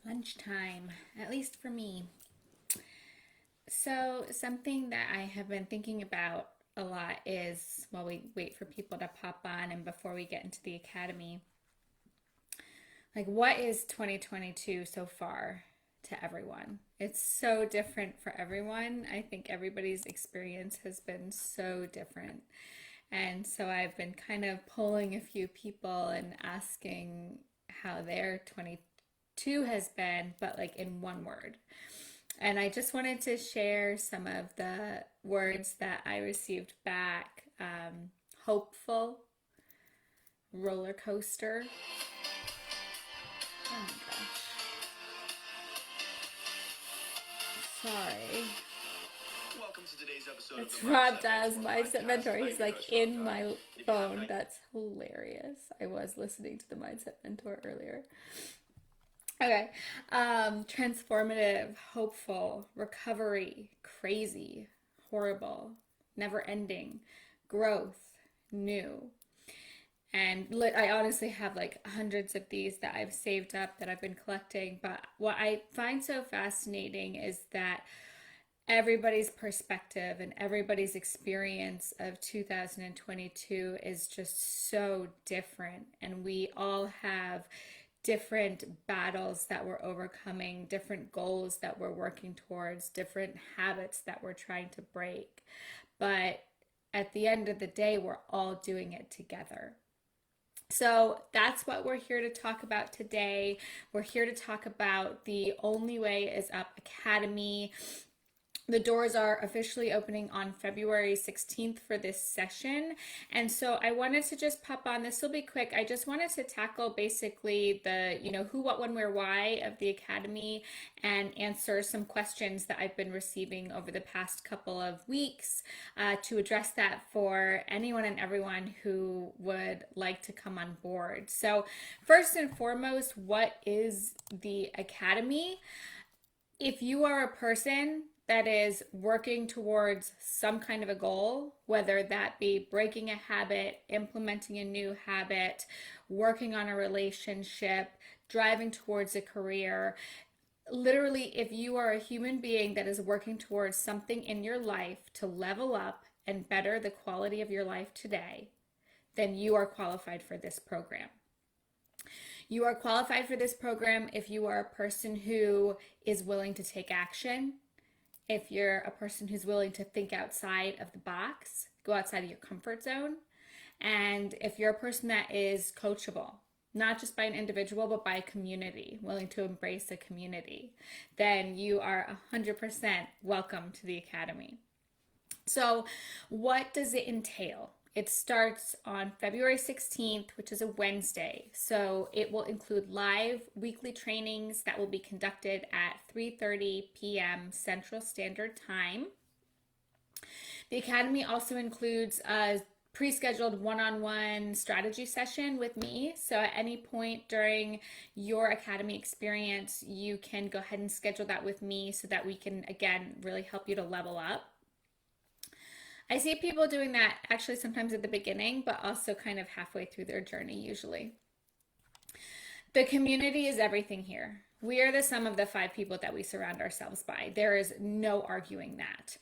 Lunchtime, at least for me. So, something that I have been thinking about a lot is while we wait for people to pop on and before we get into the academy, like what is 2022 so far to everyone? It's so different for everyone. I think everybody's experience has been so different. And so I've been kind of polling a few people and asking how their 22 has been, but like in one word. And I just wanted to share some of the words that I received back. Hopeful, roller coaster. Oh my gosh. Sorry. Welcome to today's episode of the It's Rob Mindset Dial's Mentor Mindset podcast. Mentor. I'm He's your like host, Rob in Dial. my If you have phone. any That's hilarious. I was listening to the Mindset Mentor earlier. Okay. Transformative, hopeful, recovery, crazy, horrible, never ending, growth, new. And I honestly have like hundreds of these that I've saved up that I've been collecting. But what I find so fascinating is that everybody's perspective and everybody's experience of 2022 is just so different. And we all have different battles that we're overcoming, different goals that we're working towards, different habits that we're trying to break. But at the end of the day, we're all doing it together. So that's what we're here to talk about today. We're here to talk about the Only Way is Up Academy. The doors are officially opening on February 16th for this session. And so I wanted to just pop on. This will be quick. I just wanted to tackle basically the, who, what, when, where, why of the Academy and answer some questions that I've been receiving over the past couple of weeks to address that for anyone and everyone who would like to come on board. So, first and foremost, what is the Academy? If you are a person that is working towards some kind of a goal, whether that be breaking a habit, implementing a new habit, working on a relationship, driving towards a career, literally, if you are a human being that is working towards something in your life to level up and better the quality of your life today, then you are qualified for this program. You are qualified for this program if you are a person who is willing to take action, if you're a person who's willing to think outside of the box, go outside of your comfort zone, and if you're a person that is coachable, not just by an individual, but by a community, willing to embrace a community, then you are 100% welcome to the Academy. So, what does it entail? It starts on February 16th, which is a Wednesday. So it will include live weekly trainings that will be conducted at 3:30 p.m. Central Standard Time. The Academy also includes a pre-scheduled one-on-one strategy session with me. So at any point during your Academy experience, you can go ahead and schedule that with me so that we can, again, really help you to level up. I see people doing that actually sometimes at the beginning, but also kind of halfway through their journey usually. The community is everything here. We are the sum of the five people that we surround ourselves by. There is no arguing that.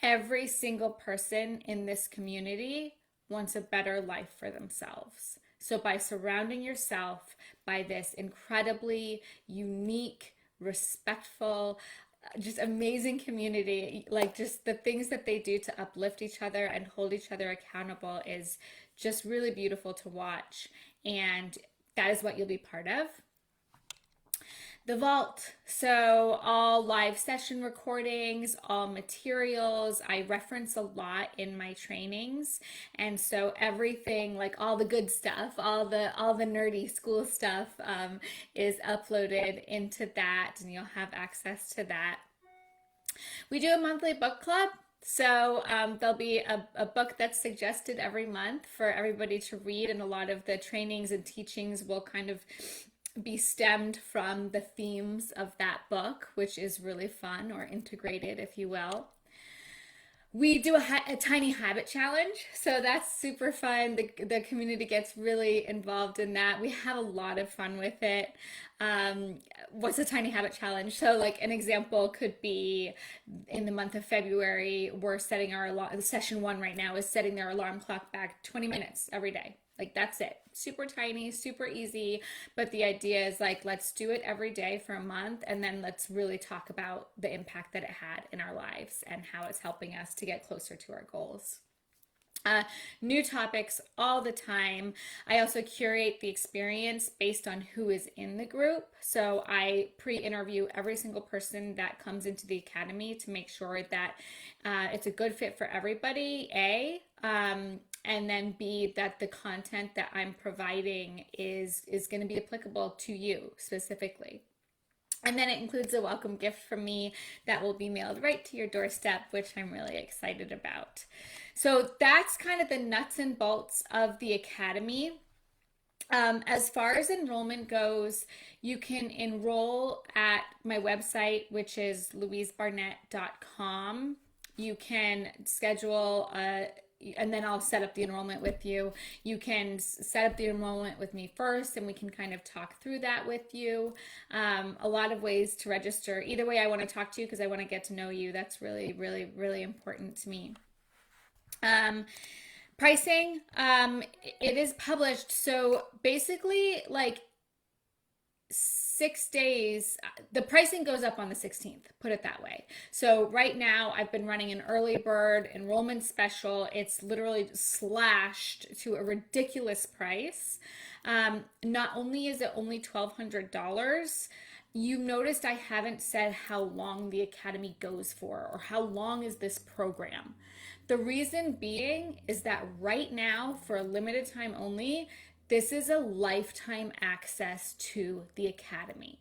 Every single person in this community wants a better life for themselves. So, by surrounding yourself by this incredibly unique, respectful, just amazing community, like just the things that they do to uplift each other and hold each other accountable is just really beautiful to watch. And that is what you'll be part of. The vault. So, all live session recordings, all materials. I reference a lot in my trainings. And so everything, like all the good stuff, all the nerdy school stuff is uploaded into that, and you'll have access to that. We do a monthly book club. So there'll be a book that's suggested every month for everybody to read, and a lot of the trainings and teachings will kind of be stemmed from the themes of that book, which is really fun, or integrated, if you will. We do a tiny habit challenge, so that's super fun. The community gets really involved in that. We have a lot of fun with it. What's a tiny habit challenge? So, like an example could be in the month of February, we're setting our alarm. Session one right now is setting their alarm clock back 20 minutes every day. Like that's it. Super tiny, super easy. But the idea is like, let's do it every day for a month and then let's really talk about the impact that it had in our lives and how it's helping us to get closer to our goals. New topics all the time. I also curate the experience based on who is in the group. So I pre interview every single person that comes into the academy to make sure that it's a good fit for everybody, A. And then B, that the content that I'm providing is going to be applicable to you specifically. And then it includes a welcome gift from me that will be mailed right to your doorstep, which I'm really excited about. So that's kind of the nuts and bolts of the academy. As far as enrollment goes, you can enroll at my website, which is louisebarnett.com. You can schedule and then I'll set up the enrollment with you. You can set up the enrollment with me first, and we can kind of talk through that with you. A lot of ways to register. Either way, I want to talk to you because I want to get to know you. That's really, really, really important to me. Pricing, it is published. So basically, like 6 days, the pricing goes up on the 16th, put it that way. So right now I've been running an early bird enrollment special. It's literally slashed to a ridiculous price. Not only is it only $1,200, you noticed I haven't said how long the academy goes for or how long is this program. The reason being is that right now, for a limited time only, this is a lifetime access to the academy.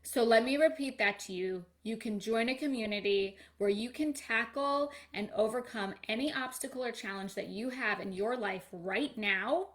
So let me repeat that to you. You can join a community where you can tackle and overcome any obstacle or challenge that you have in your life right now.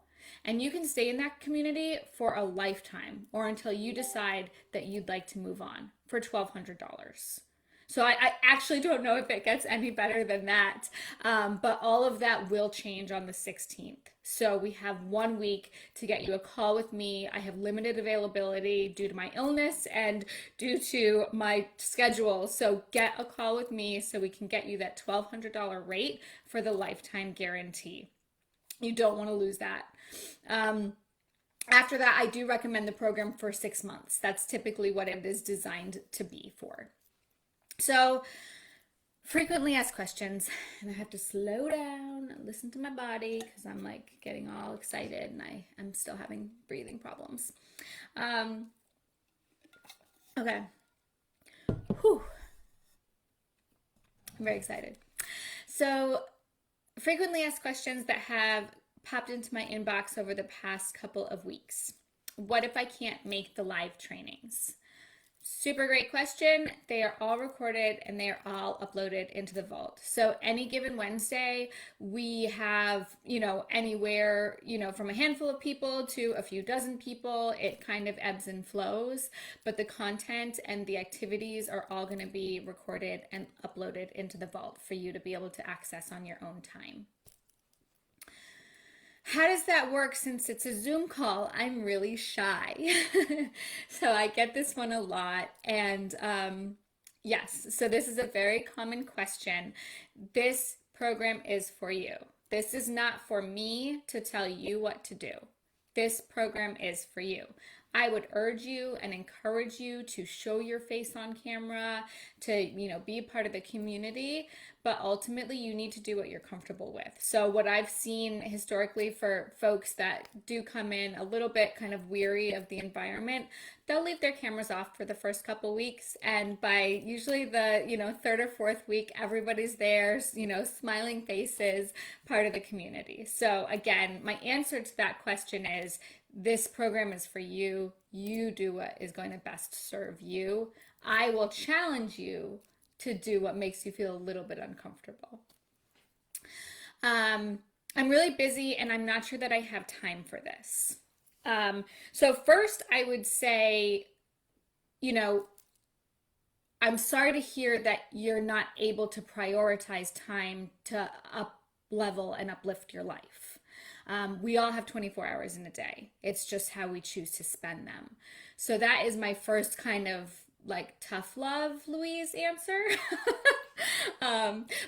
And you can stay in that community for a lifetime or until you decide that you'd like to move on for $1,200. So I actually don't know if it gets any better than that. But all of that will change on the 16th. So we have 1 week to get you a call with me. I have limited availability due to my illness and due to my schedule. So get a call with me so we can get you that $1,200 rate for the lifetime guarantee. You don't want to lose that. After that, I do recommend the program for 6 months. That's typically what it is designed to be for. So, frequently asked questions, and I have to slow down and listen to my body because I'm like getting all excited and I'm still having breathing problems. Okay. Whew. I'm very excited. So, frequently asked questions that have popped into my inbox over the past couple of weeks. What if I can't make the live trainings? Super great question. They are all recorded and they are all uploaded into the vault. So any given Wednesday, we have, anywhere, from a handful of people to a few dozen people. It kind of ebbs and flows, but the content and the activities are all going to be recorded and uploaded into the vault for you to be able to access on your own time. How does that work since it's a Zoom call? I'm really shy. So I get this one a lot. And yes, so this is a very common question. This program is for you. This is not for me to tell you what to do. This program is for you. I would urge you and encourage you to show your face on camera, to, be a part of the community, but ultimately you need to do what you're comfortable with. So what I've seen historically for folks that do come in a little bit kind of weary of the environment, they'll leave their cameras off for the first couple weeks. And by usually the, third or fourth week, everybody's there, smiling faces, part of the community. So again, my answer to that question is, this program is for you. You do what is going to best serve you. I will challenge you to do what makes you feel a little bit uncomfortable. I'm really busy and I'm not sure that I have time for this. So first I would say, I'm sorry to hear that you're not able to prioritize time to up level and uplift your life. We all have 24 hours in a day. It's just how we choose to spend them. So that is my first kind of like tough love Louise answer.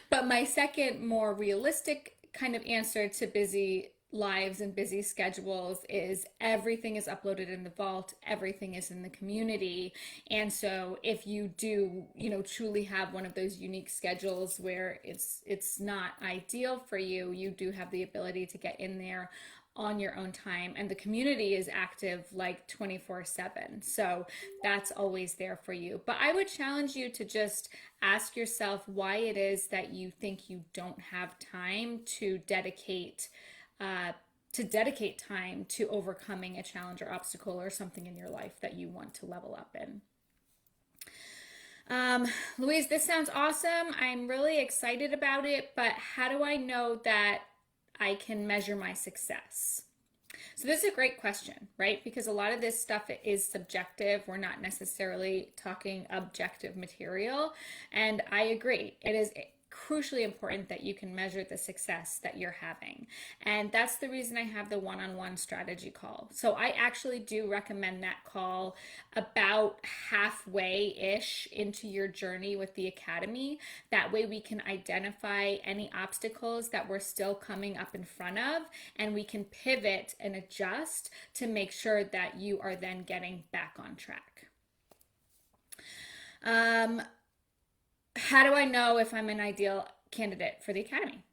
But my second, more realistic kind of answer to busy lives and busy schedules is everything is uploaded in the vault, everything is in the community. And so if you do, truly have one of those unique schedules where it's not ideal for you, you do have the ability to get in there on your own time, and the community is active like 24/7, so that's always there for you. But I would challenge you to just ask yourself why it is that you think you don't have time uh, to dedicate time to overcoming a challenge or obstacle or something in your life that you want to level up in. Louise, this sounds awesome. I'm really excited about it, but how do I know that I can measure my success? So this is a great question, right? Because a lot of this stuff is subjective. We're not necessarily talking objective material. And I agree. It is crucially important that you can measure the success that you're having. And that's the reason I have the one-on-one strategy call. So I actually do recommend that call about halfway-ish into your journey with the Academy. That way we can identify any obstacles that we're still coming up in front of, and we can pivot and adjust to make sure that you are then getting back on track. How do I know if I'm an ideal candidate for the Academy?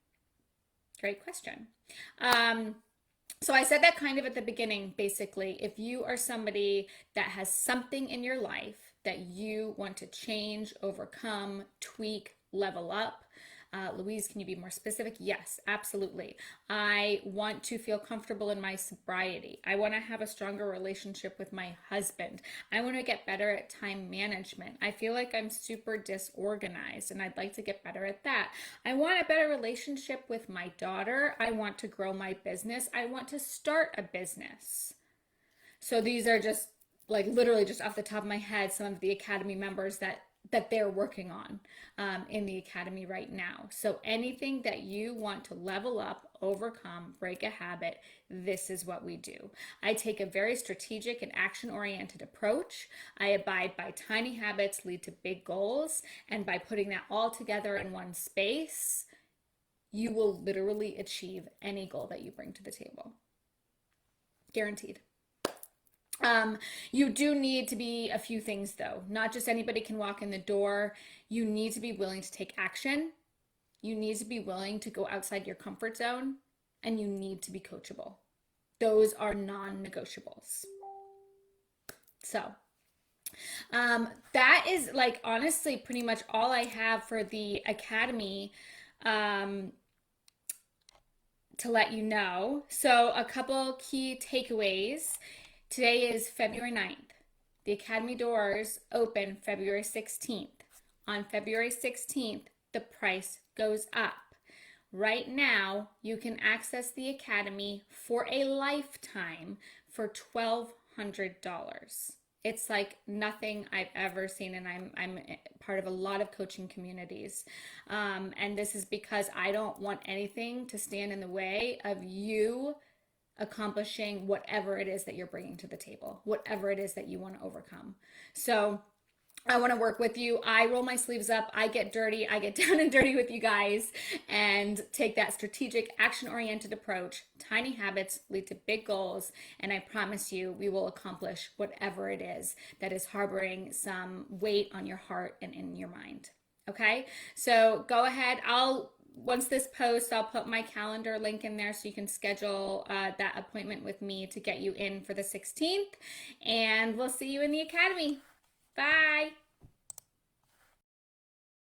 Great question. So I said that kind of at the beginning, basically. If you are somebody that has something in your life that you want to change, overcome, tweak, level up, Louise, can you be more specific? Yes, absolutely. I want to feel comfortable in my sobriety. I want to have a stronger relationship with my husband. I want to get better at time management. I feel like I'm super disorganized and I'd like to get better at that. I want a better relationship with my daughter. I want to grow my business. I want to start a business. So these are just like literally just off the top of my head, some of the Academy members that they're working on in the Academy right now. So anything that you want to level up, overcome, break a habit, this is what we do. I take a very strategic and action-oriented approach. I abide by tiny habits lead to big goals, and by putting that all together in one space, you will literally achieve any goal that you bring to the table. Guaranteed. You do need to be a few things though. Not just anybody can walk in the door. You need to be willing to take action. You need to be willing to go outside your comfort zone, and you need to be coachable. Those are non-negotiables. So, that is like honestly pretty much all I have for the Academy. To let you know. So a couple key takeaways. Today is February 9th. The Academy doors open February 16th. On February 16th, the price goes up. Right now, you can access the Academy for a lifetime for $1,200. It's like nothing I've ever seen, and I'm part of a lot of coaching communities. And this is because I don't want anything to stand in the way of you accomplishing whatever it is that you're bringing to the table, whatever it is that you want to overcome. So I want to work with you. I roll my sleeves up. I get dirty. I get down and dirty with you guys and take that strategic, action-oriented approach. Tiny habits lead to big goals. And I promise you, we will accomplish whatever it is that is harboring some weight on your heart and in your mind. Okay? So go ahead. Once this posts, I'll put my calendar link in there so you can schedule that appointment with me to get you in for the 16th. And we'll see you in the Academy. Bye.